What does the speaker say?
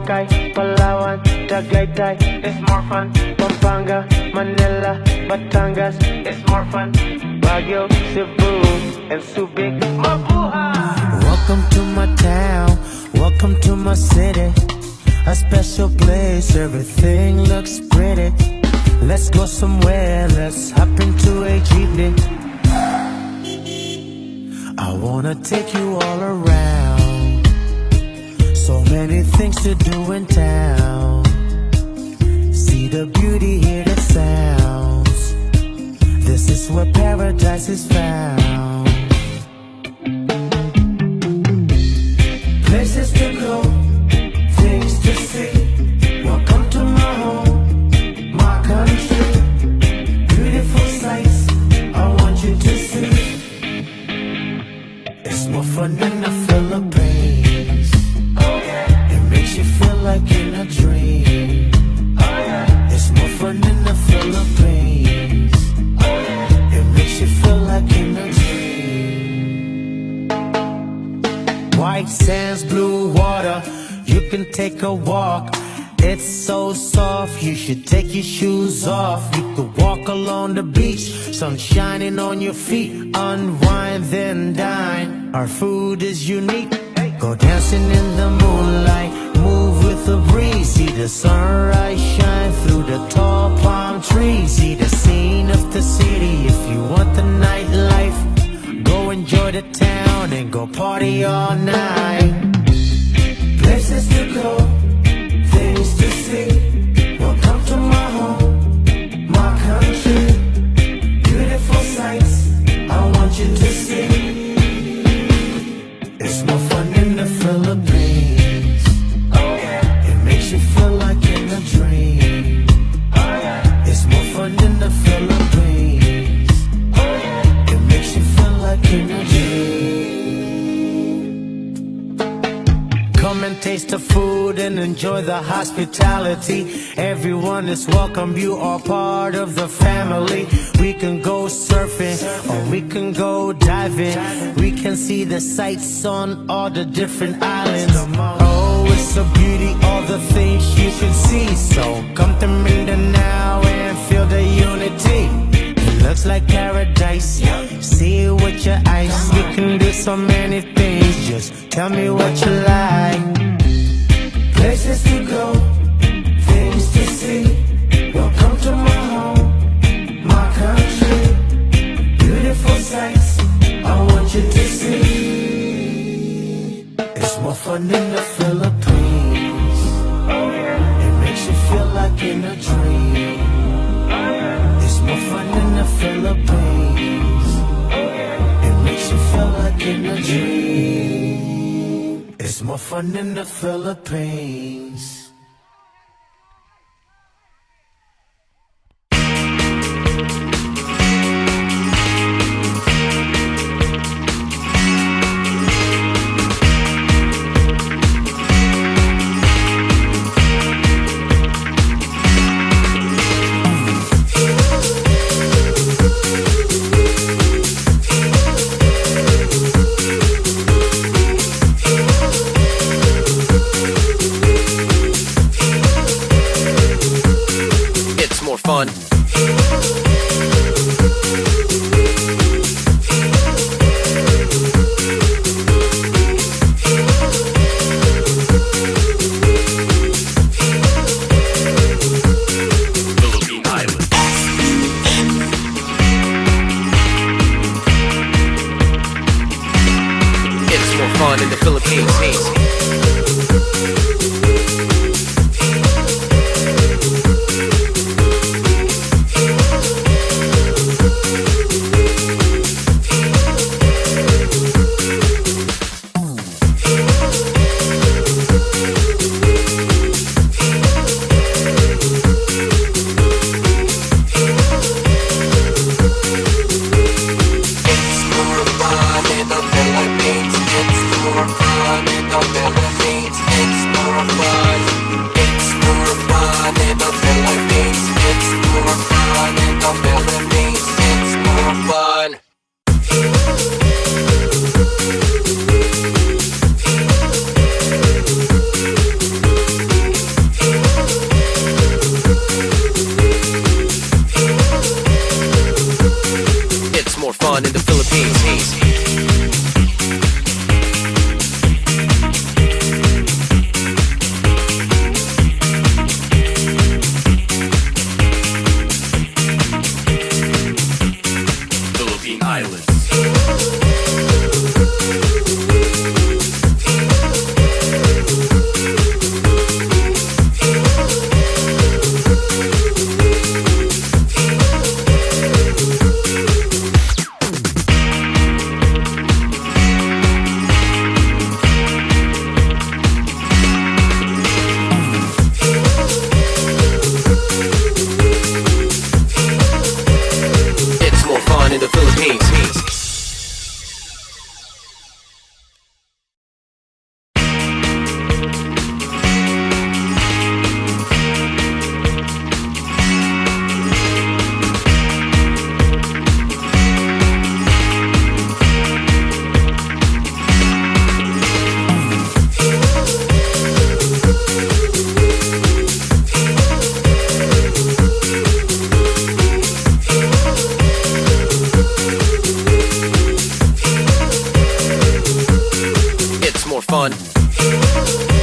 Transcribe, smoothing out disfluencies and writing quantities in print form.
Boracay, Palawan, Tagaytay, it's more fun. Pampanga, Manila, Batangas, it's more fun. Baguio, Cebu, and Subic, Mabuhay! Welcome to my town, welcome to my city. A special place, everything looks pretty. Let's go somewhere, let's hop into a jeepney. I wanna take you all around. So many things to do in town. See the beauty, hear the sounds. This is where paradise is found. Places to go, things to see. Welcome to my home, my country. Beautiful sights, I want you to see. It's more fun in the Philippines. Oh yeah. It makes you feel like in a dream. Oh yeah. It's more fun in the Philippines. Oh yeah. It makes you feel like in a dream. White sands, blue water, you can take a walk. It's so soft, you should take your shoes off. You could walk along the beach, sun shining on your feet. Unwind, then dine. Our food is unique. Go dancing in the moonlight, move with the breeze. See the sunrise shine through the tall palm trees. See the scene of the city. If you want the nightlife, go enjoy the town and go party all night. Places to go, things to see. Welcome to my home, my country. Beautiful sights, I want you to see. It's more fun in the Philippines. Oh yeah. It makes you feel like in a dream. Oh yeah. It's more fun in the Philippines. Oh yeah. It makes you feel like in a dream. Come and taste the food and enjoy the hospitality. Everyone is welcome, you are part of the family. We can go surfing or we can go diving. We can see the sights on all the different islands. Oh, it's a beauty, all the things you can see. So come to Mindanao and feel the unity. It looks like paradise, see it with your eyes. We can do so many things, just tell me what you like. Places to go, things to see. Welcome to my home, my country. Beautiful sights, I want you to see. It's more fun in the Philippines. Oh yeah. It makes you feel like in a dream. Oh yeah. It's more fun in the Philippines. Oh yeah. It makes you feel like in a dream. It's more fun in the Philippines. Fun. Philippine Islands. It's more fun in the Philippines. It's more fun in the Philippines. It's more fun.